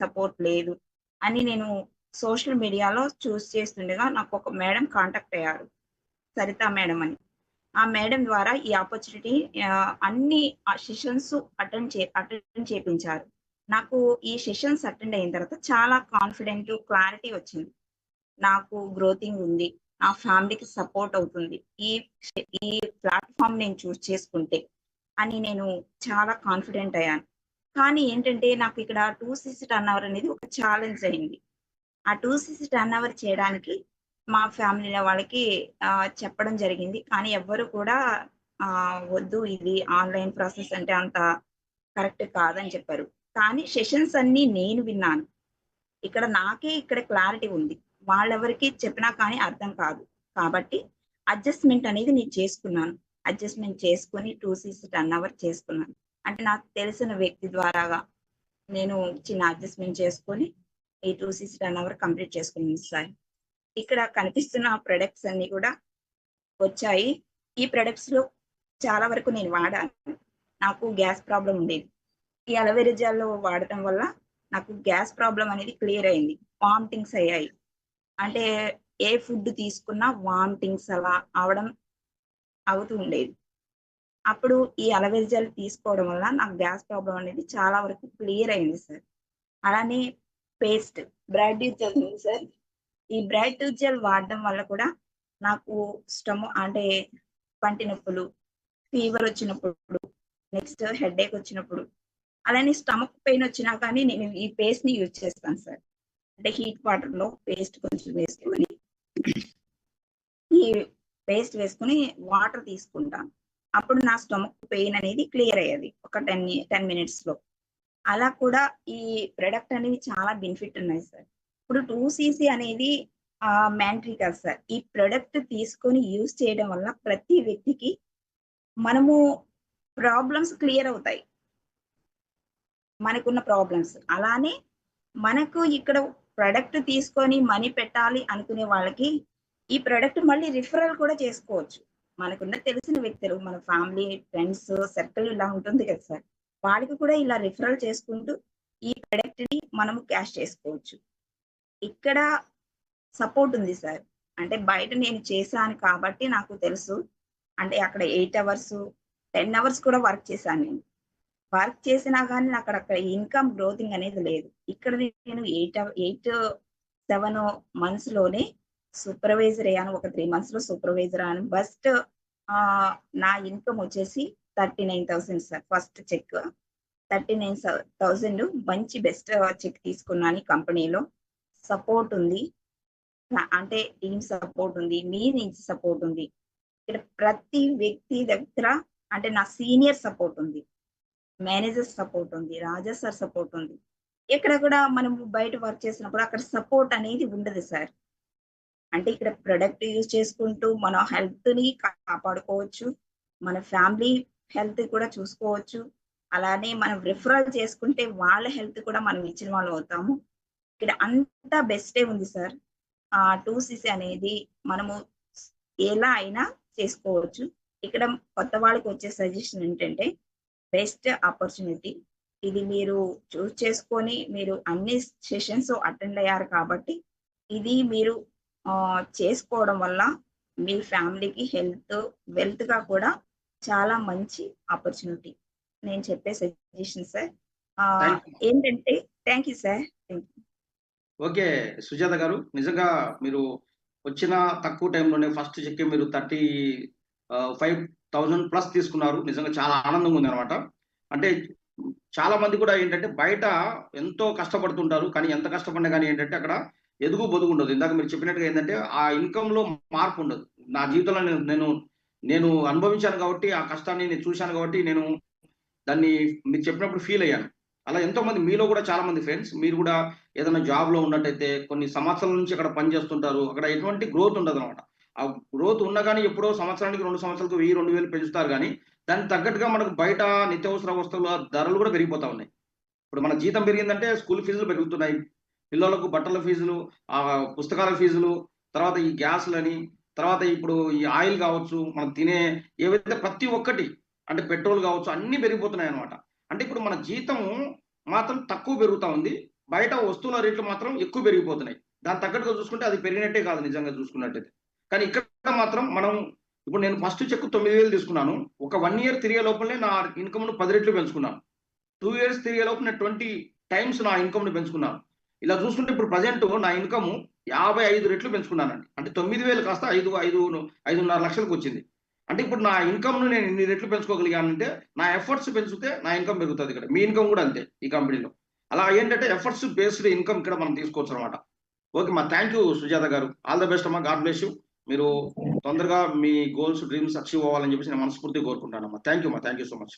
Support లేదు అని నేను సోషల్ మీడియాలో చూస్ చేస్తుండగా నాకు ఒక మేడం కాంటాక్ట్ అయ్యారు. సరిత మేడం అని. ఆ మేడం ద్వారా ఈ ఆపర్చునిటీ అన్ని సెషన్స్ అటెండ్ చేపించారు. నాకు ఈ సెషన్స్ అటెండ్ అయిన తర్వాత చాలా కాన్ఫిడెంట్, క్లారిటీ వచ్చింది. నాకు గ్రోతింగ్ ఉంది. నా ఫ్యామిలీకి సపోర్ట్ అవుతుంది. ఈ ఈ ప్లాట్‌ఫార్మ్ నేను చూజ్ చేసుకుంటే అని నేను చాలా కాన్ఫిడెంట్ అయ్యాను. కానీ ఏంటంటే నాకు ఇక్కడ 2 సీసీ టర్న్ ఓవర్ అనేది ఒక ఛాలెంజ్ అయింది. ఆ 2 సీసీ టర్న్ ఓవర్ చేయడానికి మా ఫ్యామిలీలో వాళ్ళకి చెప్పడం జరిగింది. కానీ ఎవ్వరు కూడా వద్దు ఇది ఆన్‌లైన్ ప్రాసెస్ అంటే అంత కరెక్ట్ కాదని చెప్పారు. కానీ సెషన్స్ అన్నీ నేను విన్నాను. ఇక్కడ క్లారిటీ ఉంది. వాళ్ళెవరికీ చెప్పినా కానీ అర్థం కాదు. కాబట్టి అడ్జస్ట్‌మెంట్ అనేది నేను చేసుకున్నాను. అడ్జస్ట్‌మెంట్ చేసుకొని 2 సీసీ టర్న్ ఓవర్ చేసుకున్నాను. అంటే నాకు తెలిసిన వ్యక్తి ద్వారాగా నేను చిన్న అడ్జస్ట్‌మెంట్ చేసుకొని ఈ 2 సీసీ టర్న్ ఓవర్ కంప్లీట్ చేసుకున్నాను సార్. ఇక్కడ కనిపిస్తున్న ప్రొడక్ట్స్ అన్నీ కూడా వచ్చాయి. ఈ ప్రొడక్ట్స్‌లో చాలా వరకు నేను వాడాను. నాకు గ్యాస్ ప్రాబ్లమ్ ఉండేది. ఈ అలోవెరా జెల్ వాడటం వల్ల నాకు గ్యాస్ ప్రాబ్లమ్ అనేది క్లియర్ అయింది. వామిటింగ్స్ అయ్యాయి. అంటే ఏ ఫుడ్ తీసుకున్నా వామిటింగ్స్ అలా అవుతూ ఉండేది. అప్పుడు ఈ అలోవెరా జెల్ తీసుకోవడం వల్ల నాకు గ్యాస్ ప్రాబ్లమ్ అనేది చాలా వరకు క్లియర్ అయింది సార్. అలానే పేస్ట్ బ్రైట్ టూత్ జెల్ ఉంది సార్. ఈ బ్రైట్ టూత్ జెల్ వాడడం వల్ల కూడా నాకు అంటే పంటి నొప్పులు, ఫీవర్ వచ్చినప్పుడు, నెక్స్ట్ హెడేక్ వచ్చినప్పుడు, అలానే స్టమక్ పెయిన్ వచ్చినా కానీ నేను ఈ పేస్ట్‌ని యూజ్ చేస్తాను సార్. అంటే హీట్ వాటర్‌లో పేస్ట్ కొంచెం వేసుకొని ఈ పేస్ట్ వేసుకొని వాటర్ తీసుకుంటాను. అప్పుడు నా స్టమక్ పెయిన్ అనేది క్లియర్ అయ్యేది. ఒక 10 మినిట్స్‌లో. అలా కూడా ఈ ప్రొడక్ట్ అనేది చాలా బెనిఫిట్ ఉన్నాయి సార్. ఇప్పుడు 2 సీసీ అనేది మ్యాండటరీ కాదు సార్. ఈ ప్రొడక్ట్ తీసుకొని యూజ్ చేయడం వల్ల ప్రతి వ్యక్తికి మనము ప్రాబ్లమ్స్ క్లియర్ అవుతాయి. మనకున్న ప్రాబ్లమ్స్. అలానే మనకు ఇక్కడ ప్రొడక్ట్ తీసుకొని మనీ పెట్టాలి అనుకునే వాళ్ళకి ఈ ప్రొడక్ట్ మళ్ళీ రిఫరల్ కూడా చేసుకోవచ్చు. మనకున్న తెలిసిన వ్యక్తులు, మన ఫ్యామిలీ, ఫ్రెండ్స్ సర్కిల్ ఇలా ఉంటుంది కదా సార్. వాళ్ళకి కూడా ఇలా రిఫరల్ చేసుకుంటూ ఈ ప్రొడక్ట్‌ని మనము క్యాష్ చేసుకోవచ్చు. ఇక్కడ సపోర్ట్ ఉంది సార్. అంటే బయట నేను చేశాను కాబట్టి నాకు తెలుసు. అంటే అక్కడ 8 అవర్స్, 10 అవర్స్ కూడా వర్క్ చేశాను నేను. వర్క్ చేసినా గానీ నాకక్కడ ఇన్‌కమ్ గ్రోతింగ్ అనేది లేదు. ఇక్కడ నేను 7 మంత్స్‌లోనే సూపర్వైజర్ అయ్యాను. ఒక 3 మంత్స్‌లో సూపర్వైజర్ అయ్యాను. నా ఇన్‌కమ్ వచ్చేసి 39,000 సార్ ఫస్ట్ చెక్. 39,000 మంచి బెస్ట్ చెక్ తీసుకున్నాను ఈ కంపెనీలో. సపోర్ట్ ఉంది. అంటే టీమ్ సపోర్ట్ ఉంది. మీ నుంచి సపోర్ట్ ఉంది. ఇక్కడ ప్రతి వ్యక్తి దగ్గర అంటే నా సీనియర్ సపోర్ట్ ఉంది. మేనేజర్ సపోర్ట్ ఉంది. రాజా సార్ సపోర్ట్ ఉంది. ఎక్కడ కూడా మనము బయట వర్క్ చేసినప్పుడు అక్కడ సపోర్ట్ అనేది ఉండదు సార్. అంటే ఇక్కడ ప్రొడక్ట్ యూజ్ చేసుకుంటూ మన హెల్త్‌ని కాపాడుకోవచ్చు. మన ఫ్యామిలీ హెల్త్ కూడా చూసుకోవచ్చు. అలానే మనం రిఫరల్ చేసుకుంటే వాళ్ళ హెల్త్ కూడా మనం ఇచ్చిన వాళ్ళం అవుతాము. ఇక్కడ అంతా బెస్టే ఉంది సార్. 2 సీసీ అనేది మనము ఎలా అయినా చేసుకోవచ్చు. ఇక్కడ కొత్త వాళ్ళకి వచ్చే సజెషన్ ఏంటంటే బెస్ట్ ఆపర్చునిటీ. ఇది మీరు చూజ్ చేసుకొని మీరు అన్ని సెషన్స్ అటెండ్ అయ్యారు కాబట్టి, ఇది మీరు చేసుకోవడం వల్ల మీ ఫ్యామిలీకి వెల్త్‌గా కూడా చాలా మంచి ఆపర్చునిటీ. నేను చెప్పే సజెషన్ సార్. Thank you. ఏంటంటే thank you sir. Thank you. Okay. Sujatha garu నిజంగా మీరు వచ్చిన తక్కువ టైంలోనే ఫస్ట్ చెక్కే మీరు 5,000 ప్లస్ తీసుకున్నారు. నిజంగా చాలా ఆనందంగా ఉందనమాట. అంటే చాలా మంది కూడా ఏంటంటే బయట ఎంతో కష్టపడుతుంటారు. కానీ ఎంత కష్టపడినా గానీ ఏంటంటే అక్కడ ఎదుగు బొదుగు ఉండదు. ఇందాక మీరు చెప్పినట్టుగా ఏందంటే ఆ ఇన్‌కమ్‌లో మార్పు ఉండదు. నా జీవితంలో నేను నేను అనుభవించాను కాబట్టి, ఆ కష్టాన్ని నేను చూశాను కాబట్టి నేను దాన్ని మీరు చెప్పినప్పుడు ఫీల్ అయ్యాను. అలా ఎంతోమంది మీలో కూడా చాలా మంది ఫ్రెండ్స్ మీరు కూడా ఏదైనా జాబ్‌లో ఉన్నట్టయితే కొన్ని సంవత్సరాల నుంచి అక్కడ పని చేస్తుంటారు. అక్కడ ఎటువంటి గ్రోత్ ఉండదనమాట. ఆ గ్రోత్ ఉన్నా గాని ఎప్పుడో సంవత్సరానికి 2 సంవత్సరాలకు 1000, 2000 పెంచుతారు గానీ, దానికి తగ్గట్టుగా మనకు బయట నిత్యావసర వస్తువుల ధరలు కూడా పెరిగిపోతా ఉన్నాయి. ఇప్పుడు మన జీతం పెరిగిందంటే స్కూల్ ఫీజులు పెరుగుతున్నాయి. పిల్లలకు బట్టల ఫీజులు, పుస్తకాల ఫీజులు, తర్వాత ఈ గ్యాస్‌లని, తర్వాత ఇప్పుడు ఈ ఆయిల్ కావచ్చు, మనం తినే ఏవైతే ప్రతి ఒక్కటి అంటే పెట్రోల్ కావచ్చు అన్నీ పెరిగిపోతున్నాయన్నమాట. అంటే ఇప్పుడు మన జీతము మాత్రం తక్కువ పెరుగుతా ఉంది. బయట వస్తువుల రేట్లు మాత్రం ఎక్కువ పెరిగిపోతున్నాయి. దాని తగ్గట్టుగా చూసుకుంటే అది పెరిగినట్టే కాదు నిజంగా చూసుకున్నట్టయితే. కానీ ఇక్కడ మాత్రం మనం ఇప్పుడు నేను ఫస్ట్ చెక్ 9,000 తీసుకున్నాను. ఒక 1 ఇయర్ తిరిగే లోపలనే నా ఇన్కమ్‌ను 10 రెట్లు పెంచుకున్నాను. 2 ఇయర్స్ తిరిగే లోపు నేను 20 టైమ్స్ నా ఇన్కమ్‌ని పెంచుకున్నాను. ఇలా చూసుకుంటే ఇప్పుడు ప్రెజెంట్ నా ఇన్కమ్ 55 రెట్లు పెంచుకున్నానండి. అంటే 9,000 కాస్త 5.5 లక్షలకు వచ్చింది. అంటే ఇప్పుడు నా ఇన్కమ్‌ను నేను ఇన్ని రెట్లు పెంచుకోగలిగానంటే నా ఎఫర్ట్స్ పెంచితే నా ఇన్కమ్ పెరుగుతది ఇక్కడ. మీ ఇన్కమ్ కూడా అంతే ఈ కంపెనీలో. అలా ఏంటంటే ఎఫర్ట్స్ బేస్డ్ ఇన్కమ్ ఇక్కడ మనం తీసుకోవచ్చు అనమాట. ఓకే మా థ్యాంక్ యూ సుజాత గారు. ఆల్ ద బెస్ట్ అమ్మా. God bless you. మీరు తొందరగా మీ గోల్స్ డ్రీమ్స్ అచీవ్ అవ్వాలని చెప్పేసి నేను మనస్ఫూర్తిగా కోరుకుంటానమ్మా. Thank you so much.